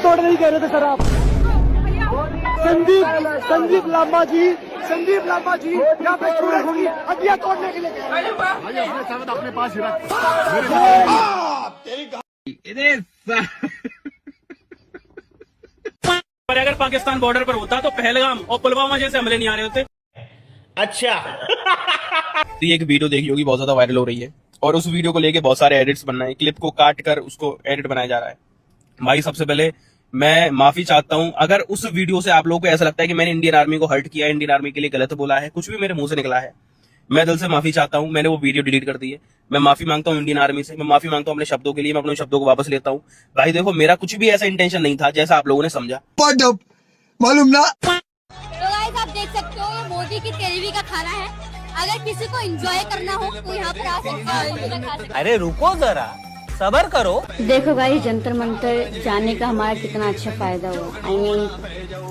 तोड़ने ही कह रहे थे सर आप। संदीप लांबा जी यहाँ पे सूरज की हड्डियां तोड़ने के लिए अपने पास पर अगर पाकिस्तान बॉर्डर पर होता तो पहलगाम और पुलवामा जैसे हमले नहीं आ रहे होते। अच्छा। तो ये एक वीडियो देखी होगी, बहुत ज्यादा वायरल हो रही है और उस वीडियो को लेके बहुत सारे एडिट्स बन रहे हैं, क्लिप को काट कर उसको एडिट बनाया जा रहा है। भाई सबसे पहले मैं माफी चाहता हूं अगर उस वीडियो से आप लोगों को ऐसा लगता है कि मैंने इंडियन आर्मी को हर्ट किया, इंडियन आर्मी के लिए गलत बोला है, कुछ भी मेरे मुंह से निकला है, मैं दिल से माफी चाहता हूं। मैंने वो वीडियो डिलीट कर दी है। मैं माफी मांगता हूं इंडियन आर्मी से, मैं माफी मांगता हूं अपने शब्दों के लिए, मैं अपने शब्दों को वापस लेता हूं। भाई देखो, मेरा कुछ भी ऐसा इंटेंशन नहीं था जैसा आप लोगों ने समझा, मालूम ना। तो गाइस आप देख सकते हो ये मोदी की तेरहवीं का खाना है। अगर किसी को एंजॉय करना हो तो यहाँ पर आ सकते हो। अरे रुको जरा, सबर करो। देखो गाइस जंतर मंतर जाने का हमारा कितना अच्छा फायदा हुआ। I mean,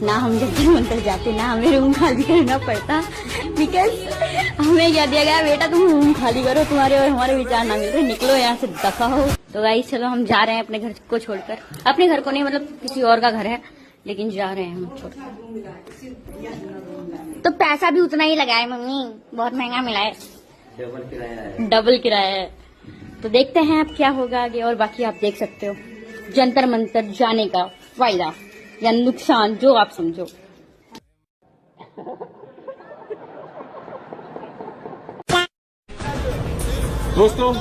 ना हम जंतर मंतर जाते, ना हमें रूम खाली करना पड़ता, बिकॉज हमें क्या दिया गया, बेटा तुम रूम खाली करो, तुम्हारे और हमारे विचार ना मिल रहे, निकलो यहाँ से, दफा हो। तो गाइस चलो हम जा रहे हैं अपने घर को छोड़कर। अपने घर को नहीं, मतलब किसी और का घर है, लेकिन जा रहे हैं हम छोड़। तो पैसा भी उतना ही लगा है मम्मी, बहुत महंगा मिला है, डबल किराया है। तो देखते हैं अब क्या होगा आगे, और बाकी आप देख सकते हो जंतर मंतर जाने का फायदा या नुकसान, जो आप समझो। दोस्तों,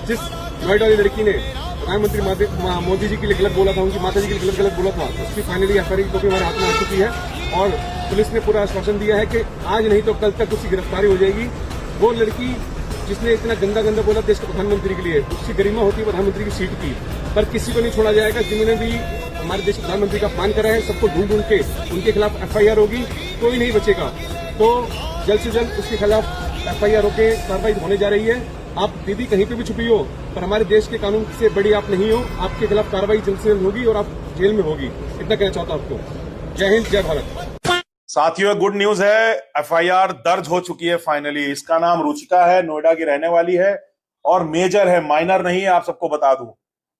जिस नोएडा वाली लड़की ने प्रधानमंत्री मोदी जी के लिए गलत बोला था, उनकी माता जी के लिए गलत बोला था, उसकी फाइनली एफआईआर की कॉपी हमारे हाथ में आ चुकी है और पुलिस ने पूरा आश्वासन दिया है कि आज नहीं तो कल तक उसकी गिरफ्तारी हो जाएगी। वो लड़की जिसने इतना गंदा बोला देश के प्रधानमंत्री के लिए, उसकी गरिमा होती है प्रधानमंत्री की सीट की, पर किसी को नहीं छोड़ा जाएगा। जिन्होंने भी हमारे देश के प्रधानमंत्री का अपमान करा है, सबको ढूंढ के उनके खिलाफ एफआईआर होगी, कोई नहीं बचेगा। तो जल्द से जल्द उसके खिलाफ एफआईआर होके कार्रवाई होने जा रही है। आप दीदी कहीं पे भी छुपी हो, पर हमारे देश के कानून से बड़ी आप नहीं हो। आपके खिलाफ कार्रवाई जल्द से जल्द होगी और आप जेल में होगी। इतना कहना चाहता हूं आपको। जय हिंद, जय भारत। साथियों, गुड न्यूज है, एफआईआर दर्ज हो चुकी है फाइनली। इसका नाम रुचिका है, नोएडा की रहने वाली है और मेजर है, माइनर नहीं है। आप सबको बता दूं,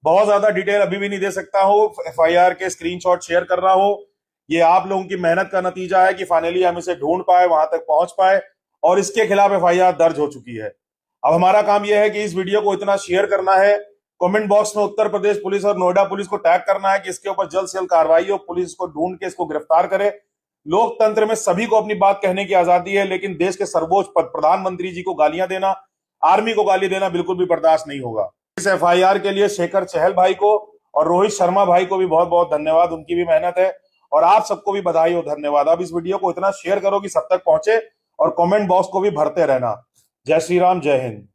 बहुत ज्यादा डिटेल अभी भी नहीं दे सकता हूं, एफआईआर के स्क्रीनशॉट शेयर कर रहा हूं। ये आप लोगों की मेहनत का नतीजा है कि फाइनली हम इसे ढूंढ पाए, वहां तक पहुंच पाए और इसके खिलाफ एफआईआर दर्ज हो चुकी है। अब हमारा काम यह है कि इस वीडियो को इतना शेयर करना है, कमेंट बॉक्स में उत्तर प्रदेश पुलिस और नोएडा पुलिस को टैग करना है कि इसके ऊपर जल्द से जल्द कार्रवाई हो, पुलिस इसको ढूंढ के इसको गिरफ्तार करे। लोकतंत्र में सभी को अपनी बात कहने की आजादी है, लेकिन देश के सर्वोच्च पद प्रधानमंत्री जी को गालियां देना, आर्मी को गाली देना बिल्कुल भी बर्दाश्त नहीं होगा। इस एफआईआर के लिए शेखर चहल भाई को और रोहित शर्मा भाई को भी बहुत बहुत धन्यवाद, उनकी भी मेहनत है और आप सबको भी बधाई और धन्यवाद। अब इस वीडियो को इतना शेयर करो कि सब तक पहुंचे और कमेंट बॉक्स को भी भरते रहना। जय श्री राम, जय हिंद।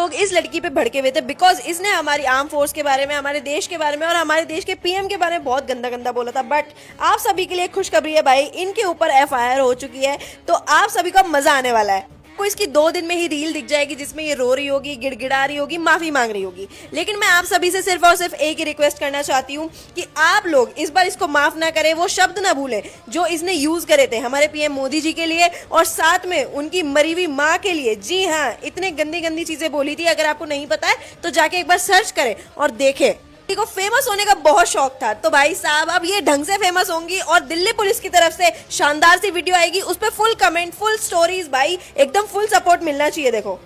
लोग इस लड़की पे भड़के हुए थे बिकॉज इसने हमारी आर्म फोर्स के बारे में, हमारे देश के बारे में और हमारे देश के पीएम के बारे में बहुत गंदा बोला था। बट आप सभी के लिए खुशखबरी है भाई, इनके ऊपर एफआईआर हो चुकी है, तो आप सभी को मजा आने वाला है। आपको इसकी 2 दिन में ही रील दिख जाएगी जिसमें ये रो रही होगी, गिड़गिड़ा रही होगी, माफी मांग रही होगी। लेकिन मैं आप सभी से सिर्फ और सिर्फ एक ही रिक्वेस्ट करना चाहती हूँ कि आप लोग इस बार इसको माफ ना करें, वो शब्द ना भूलें जो इसने यूज करे थे हमारे पीएम मोदी जी के लिए और साथ में उनकी मरी हुई माँ के लिए। जी हाँ, इतने गंदी चीजें बोली थी। अगर आपको नहीं पता है तो जाके एक बार सर्च करें और देखें। को फेमस होने का बहुत शौक था, तो भाई साहब अब ये ढंग से फेमस होंगी और दिल्ली पुलिस की तरफ से शानदार सी वीडियो आएगी, उस पे फुल कमेंट, फुल स्टोरीज, भाई एकदम फुल सपोर्ट मिलना चाहिए। देखो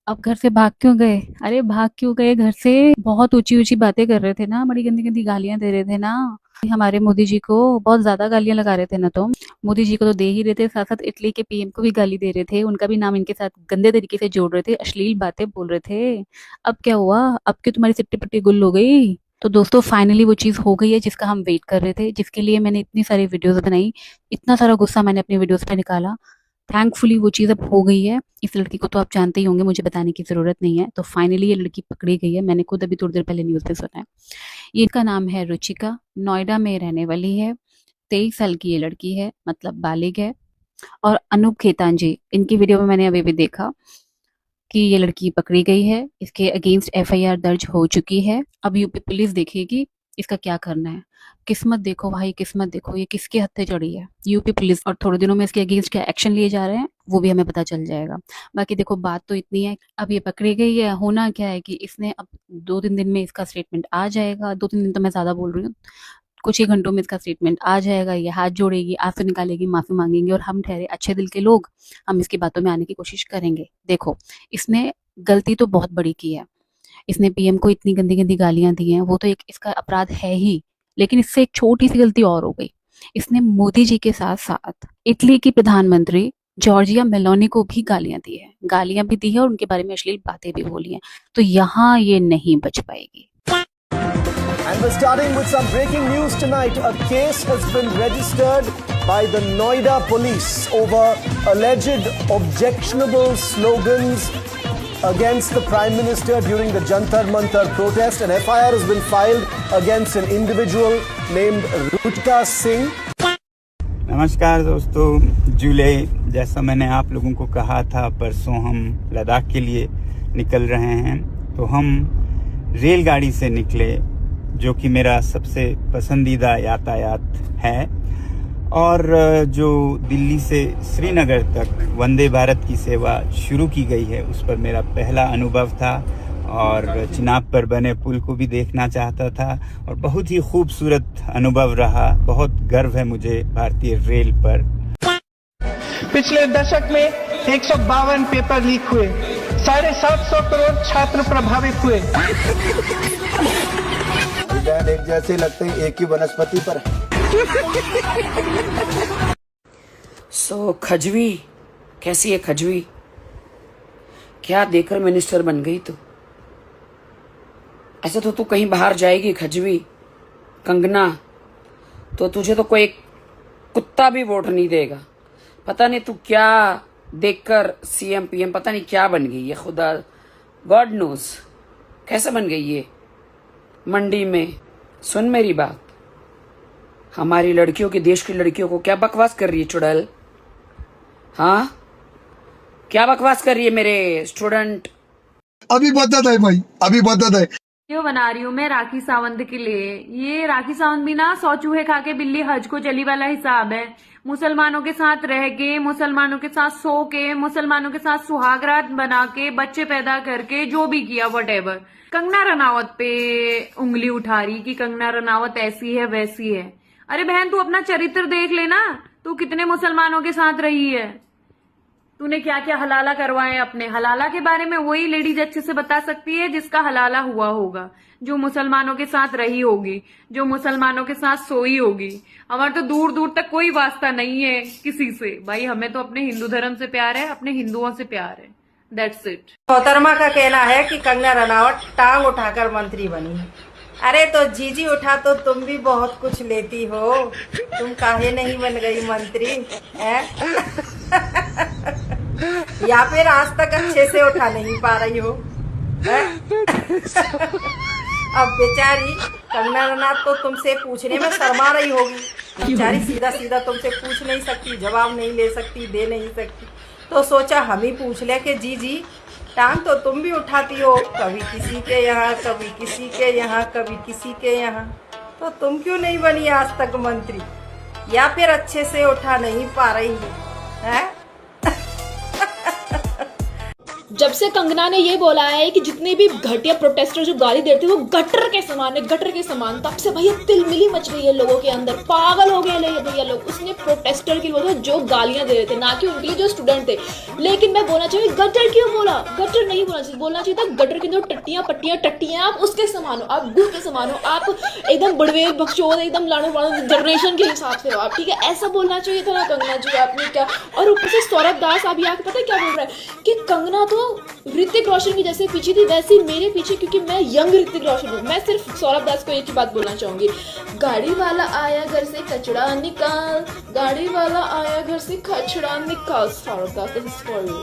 अब घर से भाग क्यों गए? अरे भाग क्यों गए घर से? बहुत ऊंची बातें कर रहे थे ना, बड़ी गंदी गालियां दे रहे थे ना हमारे मोदी जी को, बहुत ज्यादा गालियां लगा रहे थे ना। तो मोदी जी को तो दे ही रहे थे, साथ साथ इटली के पीएम को भी गाली दे रहे थे, उनका भी नाम इनके साथ गंदे तरीके से जोड़ रहे थे, अश्लील बातें बोल रहे थे। अब क्या हुआ? अब क्यों तुम्हारी सिट्टी पट्टी गुल हो गई? तो दोस्तों फाइनली वो चीज हो गई है जिसका हम वेट कर रहे थे, जिसके लिए मैंने इतनी सारी वीडियोस बनाई, इतना सारा गुस्सा मैंने अपनी वीडियोस पे निकाला। थैंकफुली वो चीज़ अब हो गई है। इस लड़की को तो आप जानते ही होंगे, मुझे बताने की ज़रूरत नहीं है। तो फाइनली ये लड़की पकड़ी गई है, मैंने खुद अभी थोड़ी देर पहले न्यूज़ पे सुना है। इनका नाम है रुचिका, नोएडा में रहने वाली है, 23 साल की ये लड़की है, मतलब बालिग है। और अनूप खेतान जी, इनकी वीडियो में मैंने अभी भी देखा कि ये लड़की पकड़ी गई है, इसके अगेंस्ट एफआईआर दर्ज हो चुकी है। अब यूपी पुलिस देखेगी इसका क्या करना है। किस्मत देखो भाई, किस्मत देखो ये किसके हत्थे चढ़ी है, यूपी पुलिस। और थोड़े दिनों में इसके अगेंस्ट क्या एक्शन लिए जा रहे हैं वो भी हमें पता चल जाएगा। बाकी देखो बात तो इतनी है, अब ये पकड़ी गई है, होना क्या है कि इसने अब 2-3 दिन में इसका स्टेटमेंट आ जाएगा। 2-3 दिन तो मैं ज्यादा बोल रही हूँ, कुछ ही घंटों में इसका स्टेटमेंट आ जाएगा। ये हाथ जोड़ेगी, आंसू निकालेगी, माफी मांगेंगी, और हम ठहरे अच्छे दिल के लोग, हम इसकी बातों में आने की कोशिश करेंगे। देखो इसने गलती तो बहुत बड़ी की है, इसने पीएम को इतनी गंदी गंदी गालियां दी हैं, वो तो एक इसका अपराध है ही, लेकिन इससे एक छोटी सी गलती और हो गई। इसने मोदी जी के साथ साथ इटली की प्रधानमंत्री जॉर्जिया मेलोनी को भी गालियां दी है, गालियां भी दी है और उनके बारे में अश्लील बातें भी बोली हैं। तो यहाँ ये नहीं बच पाएगी। And we're starting with some breaking news tonight. A case has been registered by the Noida police over alleged objectionable slogans against the Prime Minister during the Jantar Mantar protest. An FIR has been filed against an individual named Ruchika Singh. नमस्कार दोस्तों, जुलाई जैसा मैंने आप लोगों को कहा था, परसों हम लद्दाख के लिए निकल रहे हैं। तो हम रेलगाड़ी से निकले, जो कि मेरा सबसे पसंदीदा यातायात है, और जो दिल्ली से श्रीनगर तक वंदे भारत की सेवा शुरू की गई है उस पर मेरा पहला अनुभव था, और चिनाब पर बने पुल को भी देखना चाहता था, और बहुत ही खूबसूरत अनुभव रहा। बहुत गर्व है मुझे भारतीय रेल पर। पिछले दशक में 152 पेपर लीक हुए, 750 करोड़ छात्र प्रभावित हुए। एक जैसे लगते हैं, एक ही वनस्पति पर। खजवी कैसी है खजवी? क्या देकर मिनिस्टर बन गई तू? ऐसे तो तू कहीं बाहर जाएगी खजवी। कंगना, तो तुझे तो कोई कुत्ता भी वोट नहीं देगा। पता नहीं तू क्या देखकर सीएम पीएम पता नहीं क्या बन गई है, खुदा गॉड नोज कैसे बन गई ये। मंडी में सुन मेरी बात, हमारी लड़कियों की, देश की लड़कियों को क्या बकवास कर रही है चुड़ैल? हाँ, क्या बकवास कर रही है मेरे स्टूडेंट? अभी बताता है भाई, अभी बताता है। वीडियो बना रही हूँ मैं राखी सावंत के लिए। ये राखी सावंत भी ना 100 चूहे खा के बिल्ली हज को चली वाला हिसाब है। मुसलमानों के साथ रह के, मुसलमानों के साथ सो के, मुसलमानों के साथ सुहागरात बना के, बच्चे पैदा करके, जो भी किया व्हाटएवर। कंगना रनावत पे उंगली उठा रही कि कंगना रनावत ऐसी है वैसी है। अरे बहन, तू अपना चरित्र देख लेना, तू कितने मुसलमानों के साथ रही है, तूने क्या क्या हलाला करवाए अपने। हलाला के बारे में वही लेडीज अच्छे से बता सकती है जिसका हलाला हुआ होगा, जो मुसलमानों के साथ रही होगी, जो मुसलमानों के साथ सोई होगी। हमारा तो दूर दूर तक कोई वास्ता नहीं है किसी से भाई, हमें तो अपने हिंदू धर्म से प्यार है, अपने हिंदुओं से प्यार है, दैट्स इट। मोहतरमा का कहना है कि कंगना रनावत टांग उठाकर मंत्री बनी है। अरे तो जीजी उठा तो तुम भी बहुत कुछ लेती हो, तुम काहे नहीं बन गई मंत्री है? या फिर आज तक अच्छे से उठा नहीं पा रही हो? अब बेचारी कंगना रनावत तो तुमसे पूछने में शर्मा रही होगी। बेचारी सीधा सीधा तुमसे पूछ नहीं सकती, जवाब नहीं ले सकती, दे नहीं सकती। तो सोचा हम ही पूछ ले कि जी टांग तो तुम भी उठाती हो, कभी किसी के यहाँ, कभी किसी के यहाँ, कभी किसी के यहाँ, तो तुम क्यों नहीं बनी आज तक मंत्री? या फिर अच्छे से उठा नहीं पा रही है? जब से कंगना ने ये बोला है कि जितने भी घटिया प्रोटेस्टर जो गाली देते हैं वो गटर के समान है, गटर के समान, तब से भैया तिलमिली मच गई है लोगों के अंदर, पागल हो गए भैया लोग। उसने प्रोटेस्टर की बोला जो गालियां दे रहे थे, ना कि उनके लिए जो स्टूडेंट थे। लेकिन मैं बोलना चाहिए गटर क्यों बोला? गटर नहीं बोलना चाहिए, बोलना चाहिए था गटर के अंदर टट्टियां पट्टियां टट्टियां, आप उसके समान हो, आप गुह के समान हो, आप एकदम बड़वे बकचोद एकदम लाड़ो जनरेशन के हिसाब से हो आप, ठीक है? ऐसा बोलना चाहिए था ना कंगना जी, आपने क्या। और ऊपर से सौरभ दास अभी आके पता है क्या बोल रहा है कि कंगना तो ऋतिक रोशन की जैसे पीछे थी वैसे मेरे पीछे, क्योंकि मैं यंग ऋतिक रोशन हूँ। मैं सिर्फ सौरभ दास को एक ही बात बोलना चाहूंगी, गाड़ी वाला आया घर से कचड़ा निकाल, गाड़ी वाला आया घर से कचड़ा निकाल। Saurabh Das, this is for you.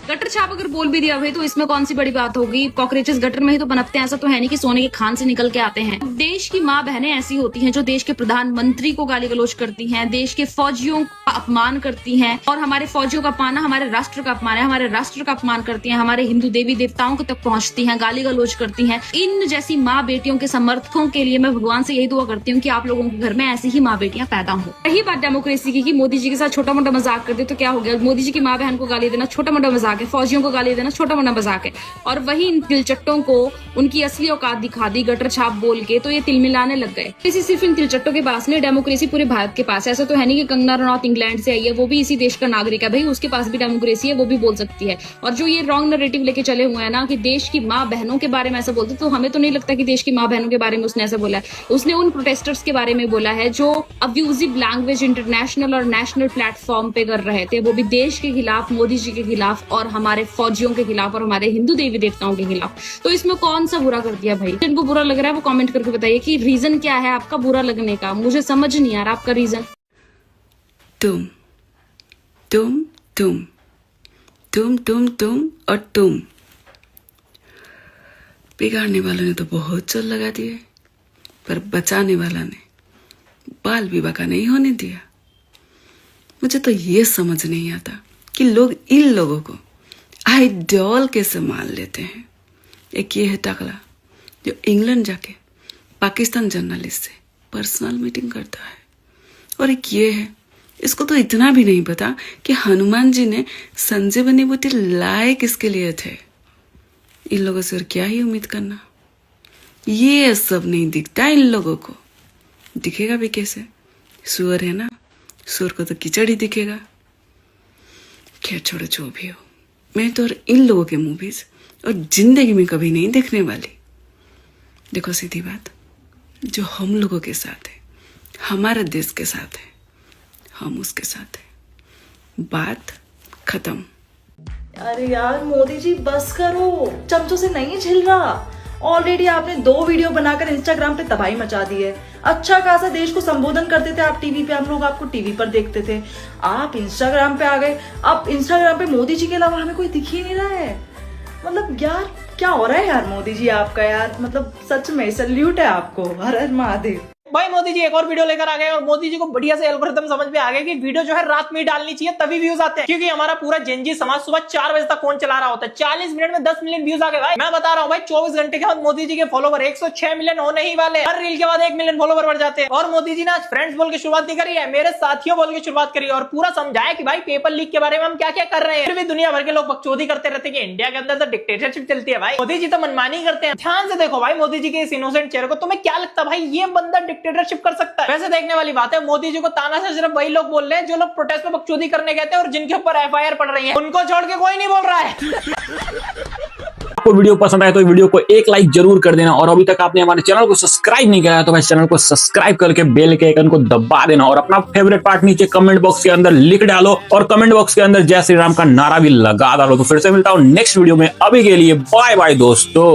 Gutter छाप अगर बोल भी दिया भाई तो इसमें कौन सी बड़ी बात होगी। कॉकरोचेस गटर में ही तो पनपते हैं, ऐसा तो है नहीं कि सोने के खान से निकल के आते हैं। देश की माँ बहनें ऐसी होती हैं जो देश के प्रधानमंत्री को गाली गलौज करती हैं, देश के फौजियों का अपमान करती हैं, और हमारे फौजियों का अपमान हमारे राष्ट्र का अपमान है, हमारे राष्ट्र का अपमान करती हैं, हमारे हिंदू देवी देवताओं तक पहुंचती हैं, गाली गलौज करती हैं। इन जैसी माँ बेटियों के समर्थकों के लिए मैं भगवान से यही दुआ करती हूँ कि आप लोगों के घर में ऐसी ही माँ बेटियां पैदा हो। रही बात डेमोक्रेसी की कि मोदी जी के साथ छोटा मोटा मजाक कर दे तो क्या हो गया। मोदी जी की माँ बहन को गाली देना छोटा मोटा मजाक है, फौजियों को गाली देना छोटा मोटा मजाक है, और वही इन तिलचट्टों को उनकी असली औकात दिखा दी गटर छाप बोल के तो ये तिलमिलाने लग गए। इसी सिर्फ इन तिलचट्टों के पास नहीं, डेमोक्रेसी पूरे भारत के पास है। ऐसा तो है नहीं कि कंगना रनौत इंग्लैंड से आई है, वो भी इसी देश का नागरिक है भाई, उसके पास भी डेमोक्रेसी है, वो भी बोल सकती है। और जो ये रॉन्ग नैरेटिव लेके चले हुए हैं ना कि देश की माँ बहनों के बारे में ऐसा बोलते, तो हमें तो नहीं लगता कि देश की माँ बहनों के बारे में उसने ऐसा बोला है। उसने उन प्रोटेस्टर्स के बारे में बोला है जो अब्यूजिव लैंग्वेज इंटरनेशनल और नेशनल प्लेटफॉर्म पे कर रहे थे, वो भी देश के खिलाफ, मोदी जी के खिलाफ और हमारे फौजियों के खिलाफ और हमारे हिंदू देवी देवताओं के खिलाफ। तो इसमें कौन सा बुरा कर दिया भाई? जिनको बुरा लग रहा है वो कमेंट करके बताइए कि रीजन क्या है आपका बुरा लगने का। मुझे समझ नहीं आ रहा आपका रीजन। तुम तुम तुम तुम तुम तुम और तुम बिगाड़ने वालों ने तो बहुत चल लगा दिए, पर बचाने वाला ने बाल विवाह का नहीं होने दिया। मुझे तो ये समझ नहीं आता कि लोग इन लोगों को आइडॉल कैसे मान लेते हैं। एक ये है टकला जो इंग्लैंड जाके पाकिस्तान जर्नलिस्ट से पर्सनल मीटिंग करता है, और एक ये है, इसको तो इतना भी नहीं पता कि हनुमान जी ने संजीवनी बूटी लाए किसके लिए थे। इन लोगों से और क्या ही उम्मीद करना। ये सब नहीं दिखता इन लोगों को, दिखेगा भी कैसे? सुअर है ना, सुअर को तो कीचड़ ही दिखेगा। क्या छोड़ो, जो भी हो, मैं तो और इन लोगों के मूवीज और जिंदगी में कभी नहीं देखने वाली। देखो सीधी बात, जो हम लोगों के साथ है, हमारे देश के साथ है, हम उसके साथ है, बात खत्म। अरे यार मोदी जी बस करो, चमचों से नहीं झिल रहा। ऑलरेडी आपने 2 वीडियो बनाकर इंस्टाग्राम पे तबाही मचा दी है। अच्छा खासा देश को संबोधन करते थे आप टीवी पे, हम लोग आपको टीवी पर देखते थे, आप इंस्टाग्राम पे आ गए। अब इंस्टाग्राम पे मोदी जी के अलावा हमें कोई दिख ही नहीं रहा है। मतलब यार क्या हो रहा है यार मोदी जी आपका, यार मतलब सच में सल्यूट है आपको। हर हर महादेव। भाई मोदी जी एक और वीडियो लेकर आ गए और मोदी जी को बढ़िया से एल्गोरिथम समझ में आ गया कि वीडियो जो है रात में ही डालनी चाहिए, तभी व्यूज आते हैं। क्योंकि हमारा पूरा जेनजी समाज सुबह 4 बजे तक फोन चला रहा होता है। 40 मिनट में 10 मिलियन व्यूज आ गए भाई। मैं बता रहा हूँ भाई, 24 घंटे के बाद मोदी जी के फॉलोवर 106 मिलियन होने ही वाले। हर रील के बाद 1 मिलियन फॉलोवर बढ़ जाते हैं। और मोदी जी ने आज फ्रेंड्स बोल के शुरुआत नहीं करी है, मेरे साथियों बोल के शुरुआत करी और पूरा समझाया कि भाई पेपर लीक के बारे में हम क्या क्या कर रहे हैं। फिर भी दुनिया भर के लोग बकचोदी करते रहते हैं कि इंडिया के अंदर तो डिक्टेटरशिप चलती है। भाई मोदी जी तो मनमानी करते हैं। ध्यान से देखो भाई मोदी जी के इस इनोसेंट चेहरे को, तुम्हें क्या लगता है भाई ये बंदा डिक्टेटरशिप कर सकता है? वैसे देखने वाली बात है, मोदी जी को ताना से सिर्फ वही लोग बोल रहे हैं जो लोग प्रोटेस्ट में बकचोदी करने गए थे और जिनके ऊपर एफआईआर पड़ रही है, उनको छोड़ के कोई नहीं बोल रहा है। आपको वीडियो पसंद आए तो वीडियो को एक लाइक जरूर कर देना, और अभी तक आपने हमारे चैनल को सब्सक्राइब नहीं किया है तो भाई चैनल को सब्सक्राइब करके बेल के आइकन को दबा देना, और अपना फेवरेट पार्ट नीचे कमेंट बॉक्स के अंदर लिख डालो, और कमेंट बॉक्स के अंदर जय श्री राम का नारा भी लगा डालो। तो फिर से मिलता हूं नेक्स्ट वीडियो में, अभी के लिए बाय बाय दोस्तों।